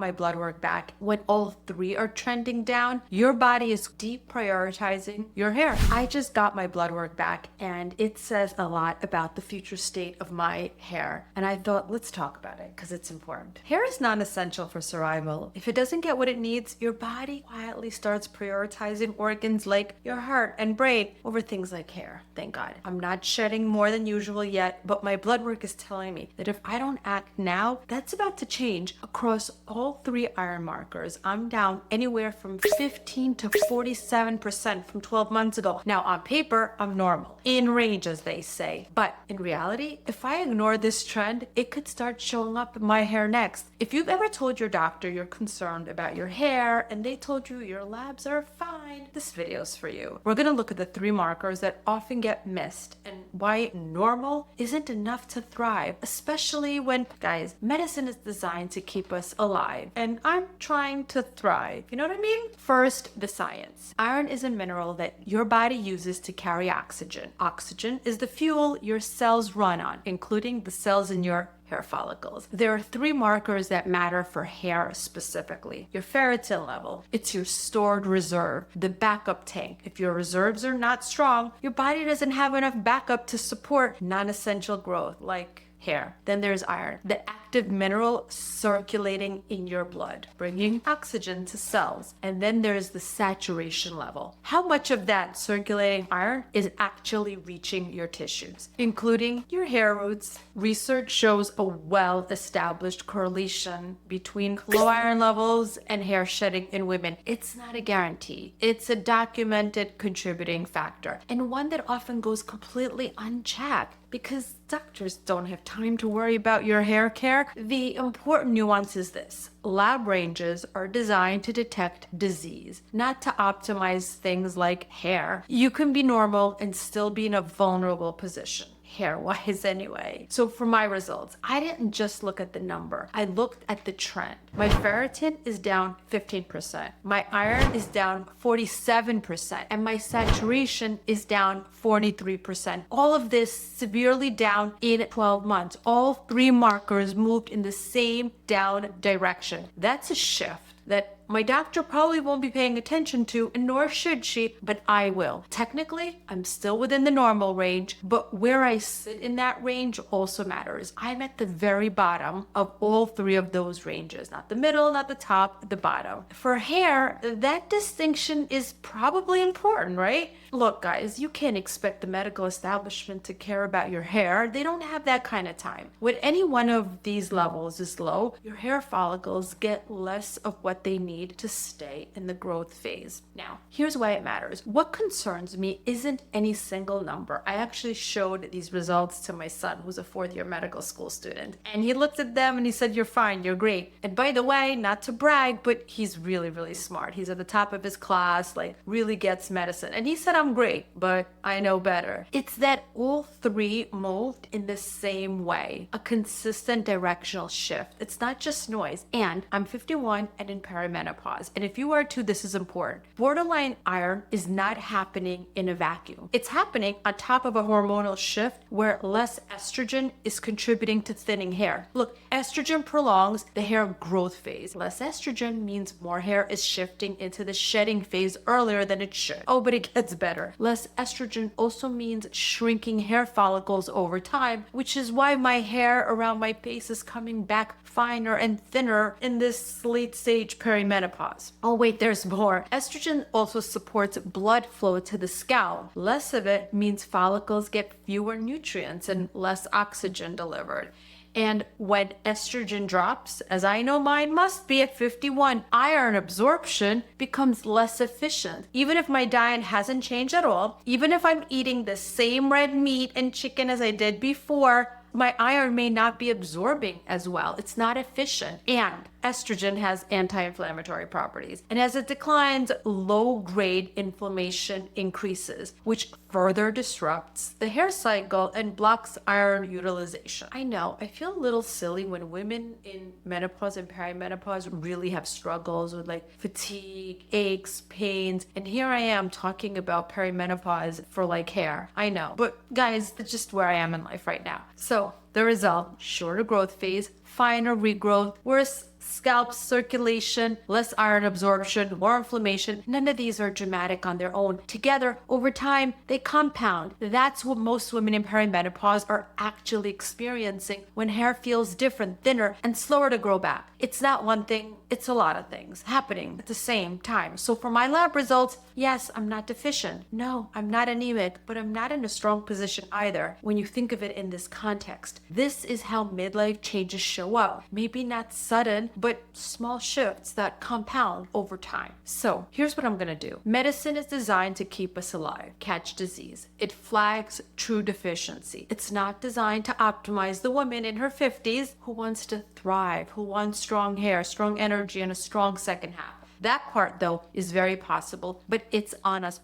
my blood work back. When all three are trending down, your body is deprioritizing your hair. I just got my blood work back and it says a lot about the future state of my hair. And I thought, let's talk about it because it's important. Hair is non-essential for survival. If it doesn't get what it needs, your body quietly starts prioritizing organs like your heart and brain over things like hair. Thank God. I'm not shedding more than usual yet, but my blood work is telling me that if I don't act now, that's about to change across all three iron markers. I'm down anywhere from 15 to 47% from 12 months ago. Now on paper, I'm normal, in range as they say. But in reality, if I ignore this trend, it could start showing up in my hair next. If you've ever told your doctor you're concerned about your hair and they told you your labs are fine, this video's for you. We're gonna look at the three markers that often get missed and why normal isn't enough to thrive, especially when, guys, medicine is designed to keep us alive. And I'm trying to thrive. You know what I mean? First, the science. Iron is a mineral that your body uses to carry oxygen. Oxygen is the fuel your cells run on, including the cells in your hair follicles. There are three markers that matter for hair specifically. Your ferritin level, it's your stored reserve, the backup tank. If your reserves are not strong, your body doesn't have enough backup to support non-essential growth like hair. Then there's iron, the active mineral circulating in your blood, bringing oxygen to cells. And then there's the saturation level. How much of that circulating iron is actually reaching your tissues, including your hair roots? Research shows a well-established correlation between low iron levels and hair shedding in women. It's not a guarantee. It's a documented contributing factor, and one that often goes completely unchecked because doctors don't have time to worry about your hair care. The important nuance is this. Lab ranges are designed to detect disease, not to optimize things like hair. You can be normal and still be in a vulnerable position, hair-wise anyway. So for my results, I didn't just look at the number. I looked at the trend. My ferritin is down 15%. My iron is down 47%. And my saturation is down 43%. All of this severely down in 12 months. All three markers moved in the same down direction. That's a shift that my doctor probably won't be paying attention to, and nor should she, but I will. Technically, I'm still within the normal range, but where I sit in that range also matters. I'm at the very bottom of all three of those ranges, not the middle, not the top, the bottom. For hair, that distinction is probably important, right? Look, guys, you can't expect the medical establishment to care about your hair. They don't have that kind of time. When any one of these levels is low, your hair follicles get less of what they need to stay in the growth phase. Now, here's why it matters. What concerns me isn't any single number. I actually showed these results to my son, who's a fourth-year medical school student, and he looked at them and he said, "You're fine, you're great." And by the way, not to brag, but he's really, really smart. He's at the top of his class, like really gets medicine. And he said, "I'm great, but I know better." It's that all three moved in the same way, a consistent directional shift. It's not just noise. And I'm 51 and in perimenopause. And if you are too, this is important. Borderline iron is not happening in a vacuum. It's happening on top of a hormonal shift where less estrogen is contributing to thinning hair. Look, estrogen prolongs the hair growth phase. Less estrogen means more hair is shifting into the shedding phase earlier than it should. Oh, but it gets better. Less estrogen also means shrinking hair follicles over time, which is why my hair around my face is coming back finer and thinner in this late stage perimenopause. Oh wait, there's more. Estrogen also supports blood flow to the scalp. Less of it means follicles get fewer nutrients and less oxygen delivered. And when estrogen drops, as I know mine must be at 51, iron absorption becomes less efficient. Even if my diet hasn't changed at all, even if I'm eating the same red meat and chicken as I did before, my iron may not be absorbing as well. It's not efficient. And estrogen has anti-inflammatory properties. And as it declines, low-grade inflammation increases, which further disrupts the hair cycle and blocks iron utilization. I know, I feel a little silly when women in menopause and perimenopause really have struggles with like fatigue, aches, pains, and here I am talking about perimenopause for like hair. I know, but guys, that's just where I am in life right now. So the result, shorter growth phase, finer regrowth, worse scalp circulation, less iron absorption, more inflammation. None of these are dramatic on their own. Together, over time, they compound. That's what most women in perimenopause are actually experiencing when hair feels different, thinner, and slower to grow back. It's not one thing, it's a lot of things happening at the same time. So for my lab results, yes, I'm not deficient. No, I'm not anemic, but I'm not in a strong position either when you think of it in this context. This is how midlife changes show up. Maybe not sudden, but small shifts that compound over time. So here's what I'm gonna do. Medicine is designed to keep us alive, catch disease. It flags true deficiency. It's not designed to optimize the woman in her 50s who wants to thrive, who wants strong hair, strong energy, and a strong second half. That part, though, is very possible, but it's on us.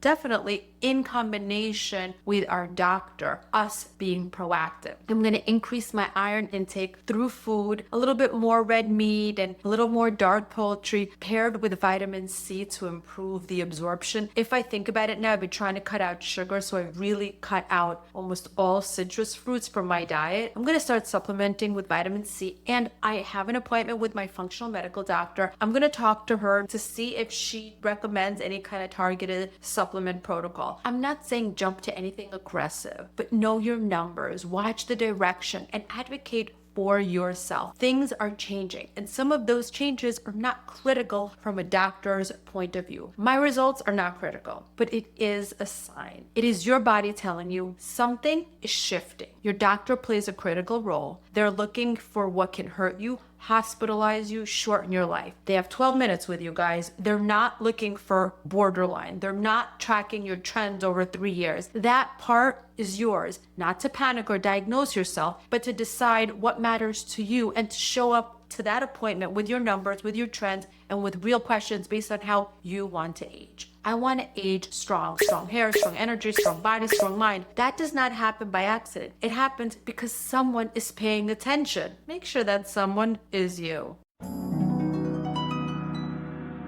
Definitely in combination with our doctor, us being proactive. I'm going to increase my iron intake through food, a little bit more red meat and a little more dark poultry paired with vitamin C to improve the absorption. If I think about it now, I've been trying to cut out sugar, so I've really cut out almost all citrus fruits from my diet. I'm going to start supplementing with vitamin C, and I have an appointment with my functional medical doctor. I'm going to talk to her to see if she recommends any kind of targeted supplement protocol. I'm not saying jump to anything aggressive, but know your numbers, watch the direction, and advocate for yourself. Things are changing, and some of those changes are not critical from a doctor's point of view. My results are not critical, but it is a sign. It is your body telling you something is shifting. Your doctor plays a critical role. They're looking for what can hurt you, hospitalize you, shorten your life. They have 12 minutes with you guys. They're not looking for borderline. They're not tracking your trends over 3 years. That part is yours, not to panic or diagnose yourself, but to decide what matters to you and to show up to that appointment with your numbers, with your trends, and with real questions based on how you want to age. I want to age strong hair, strong energy, strong body, strong mind. That does not happen by accident. It happens because someone is paying attention. Make sure that someone is you.